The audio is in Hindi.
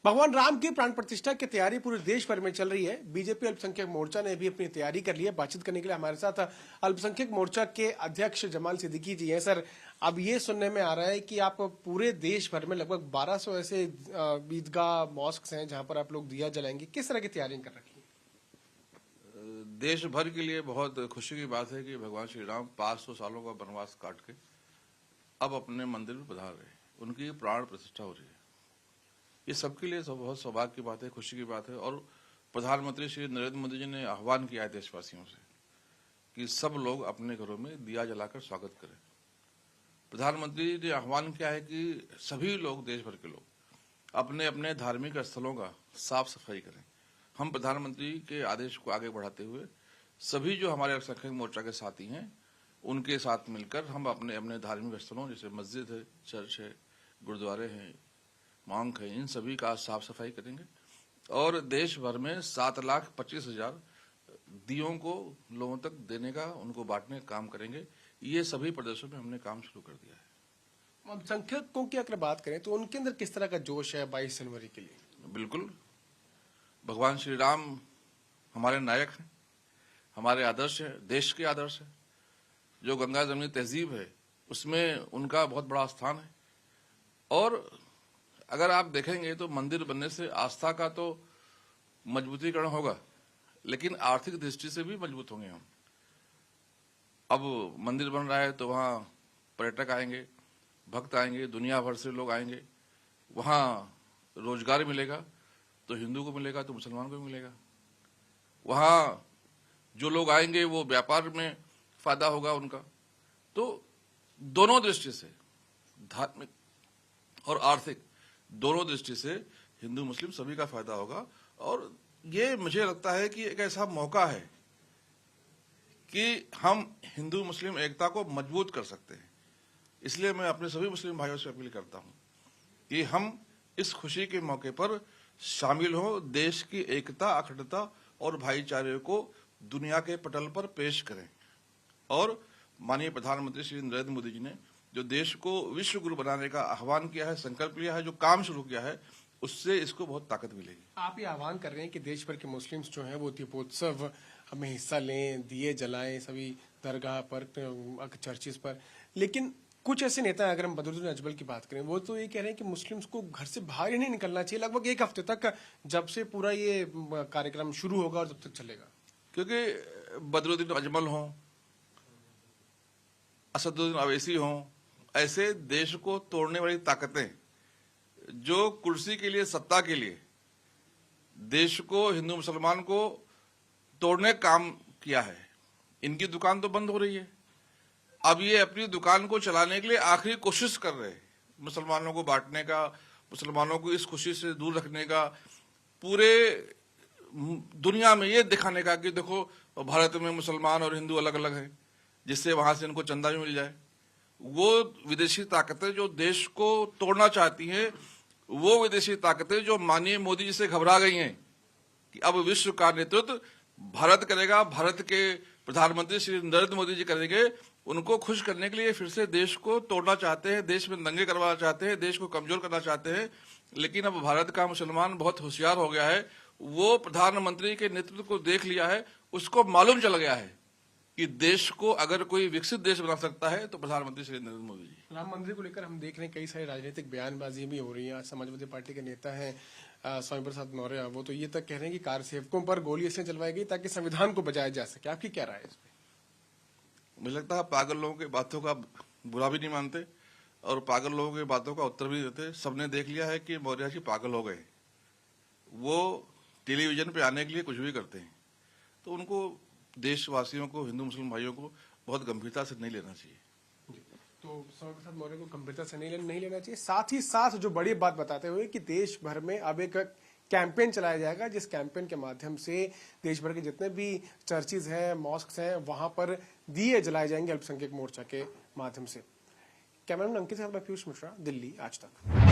भगवान राम की प्राण प्रतिष्ठा की तैयारी पूरे देश भर में चल रही है। बीजेपी अल्पसंख्यक मोर्चा ने भी अपनी तैयारी कर ली है। बातचीत करने के लिए हमारे साथ अल्पसंख्यक मोर्चा के अध्यक्ष जमाल सिद्दीकी जी हैं। सर, अब ये सुनने में आ रहा है कि आप पूरे देश भर में लगभग 1200 ऐसे ईदगाह मॉस्क हैं जहां पर आप लोग दिया जलाएंगे। किस तरह की तैयारियां कर रखी है? देश भर के लिए बहुत खुशी की बात है कि भगवान श्री राम 500 सालों का वनवास काट के अब अपने मंदिर में पधार रहे, उनकी प्राण प्रतिष्ठा हो रही है। ये सबके लिए बहुत सौभाग्य की बात है, खुशी की बात है। और प्रधानमंत्री श्री नरेंद्र मोदी जी ने आह्वान किया है देशवासियों से कि सब लोग अपने घरों में दिया जलाकर स्वागत करें। प्रधानमंत्री ने आह्वान किया है कि सभी लोग, देश भर के लोग, अपने अपने धार्मिक स्थलों का साफ सफाई करें। हम प्रधानमंत्री के आदेश को आगे बढ़ाते हुए सभी जो हमारे अल्पसंख्यक मोर्चा के साथी हैं उनके साथ मिलकर हम अपने अपने धार्मिक स्थलों, जैसे मस्जिद है, चर्च है, गुरुद्वारे हैं, मांग है, इन सभी का साफ सफाई करेंगे। और देश भर में 7,25,000 दियों को लोगों तक देने का, उनको बांटने का काम करेंगे। ये सभी प्रदेशों में हमने काम शुरू कर दिया है। अल्पसंख्यकों की अगर बात करें तो उनके अंदर किस तरह का जोश है 22 जनवरी के लिए? बिल्कुल, भगवान श्री राम हमारे नायक हैं, हमारे आदर्श है, देश के आदर्श है। जो गंगा जमनी तहजीब है उसमें उनका बहुत बड़ा स्थान है। और अगर आप देखेंगे तो मंदिर बनने से आस्था का तो मजबूतीकरण होगा, लेकिन आर्थिक दृष्टि से भी मजबूत होंगे हम। अब मंदिर बन रहा है तो वहां पर्यटक आएंगे, भक्त आएंगे, दुनिया भर से लोग आएंगे, वहां रोजगार मिलेगा, तो हिंदू को मिलेगा तो मुसलमान को मिलेगा। वहां जो लोग आएंगे वो व्यापार में फायदा होगा उनका। तो दोनों दृष्टि से, धार्मिक और आर्थिक दोनों दृष्टि से हिंदू मुस्लिम सभी का फायदा होगा। और ये मुझे लगता है कि एक ऐसा मौका है कि हम हिंदू मुस्लिम एकता को मजबूत कर सकते हैं। इसलिए मैं अपने सभी मुस्लिम भाइयों से अपील करता हूं कि हम इस खुशी के मौके पर शामिल हो, देश की एकता, अखंडता और भाईचारे को दुनिया के पटल पर पेश करें। और माननीय प्रधानमंत्री श्री नरेंद्र मोदी जी ने जो देश को विश्व गुरु बनाने का आह्वान किया है, संकल्प लिया है, जो काम शुरू किया है, उससे इसको बहुत ताकत मिलेगी। आप ये आह्वान कर रहे हैं कि देश भर के मुस्लिम्स जो हैं वो दीपोत्सव में हिस्सा लें, दिए जलाएं सभी दरगाह पर, चर्चिस पर। लेकिन कुछ ऐसे नेता, अगर हम बदरुद्दीन अजमल की बात करें, वो तो ये कह रहे हैं कि मुस्लिम्स को घर से बाहर ही नहीं निकलना चाहिए लगभग 1 हफ्ते तक, जब से पूरा ये कार्यक्रम शुरू होगा और जब तक चलेगा। क्योंकि बदरुद्दीन अजमल हों, असदुद्दीन अवैसी हों, ऐसे देश को तोड़ने वाली ताकतें जो कुर्सी के लिए, सत्ता के लिए देश को, हिंदू मुसलमान को तोड़ने का काम किया है, इनकी दुकान तो बंद हो रही है। अब ये अपनी दुकान को चलाने के लिए आखिरी कोशिश कर रहे हैं, मुसलमानों को बांटने का, मुसलमानों को इस खुशी से दूर रखने का, पूरे दुनिया में ये दिखाने का कि देखो भारत में मुसलमान और हिंदू अलग अलग हैं, जिससे वहां से इनको चंदा भी मिल जाए। वो विदेशी ताकतें जो देश को तोड़ना चाहती हैं, वो विदेशी ताकतें जो माननीय मोदी जी से घबरा गई हैं कि अब विश्व का नेतृत्व भारत करेगा, भारत के प्रधानमंत्री श्री नरेंद्र मोदी जी करेंगे, उनको खुश करने के लिए फिर से देश को तोड़ना चाहते हैं, देश में दंगे करवाना चाहते हैं, देश को कमजोर करना चाहते हैं। लेकिन अब भारत का मुसलमान बहुत होशियार हो गया है, वो प्रधानमंत्री के नेतृत्व को देख लिया है, उसको मालूम चल गया है कि देश को अगर कोई विकसित देश बना सकता है तो प्रधानमंत्री श्री नरेंद्र मोदी जी। राम मंदिर को लेकर हम देख रहे हैं कई सारी राजनीतिक बयानबाजी भी हो रही है। समाजवादी पार्टी के नेता हैं स्वामी प्रसाद मौर्य, वो तो ये तक कह रहे हैं कि कार सेवकों पर गोली इसलिए चलवाई गई ताकि संविधान को बचाया जा सके। आपकी क्या राय है इसमें? मुझे लगता है पागल लोगों की बातों का बुरा भी नहीं मानते और पागल लोगों की बातों का उत्तर भी देते। सबने देख लिया है कि मौर्य जी पागल हो गए, वो टेलीविजन पे आने के लिए कुछ भी करते हैं। तो उनको, देशवासियों को, हिंदू मुस्लिम भाइयों को बहुत गंभीरता से नहीं लेना चाहिए। तो स्वामी प्रसाद मौर्य को गंभीरता से नहीं लेना चाहिए। साथ ही साथ जो बड़ी बात बताते हुए कि देश भर में अब एक कैंपेन चलाया जाएगा, जिस कैंपेन के माध्यम से देश भर के जितने भी चर्चिज हैं, मॉस्क हैं, वहां पर दिए जलाए जाएंगे अल्पसंख्यक मोर्चा के माध्यम से। कैमरामैन अंकित के साथ मैं पीयूष मिश्रा, दिल्ली आज तक।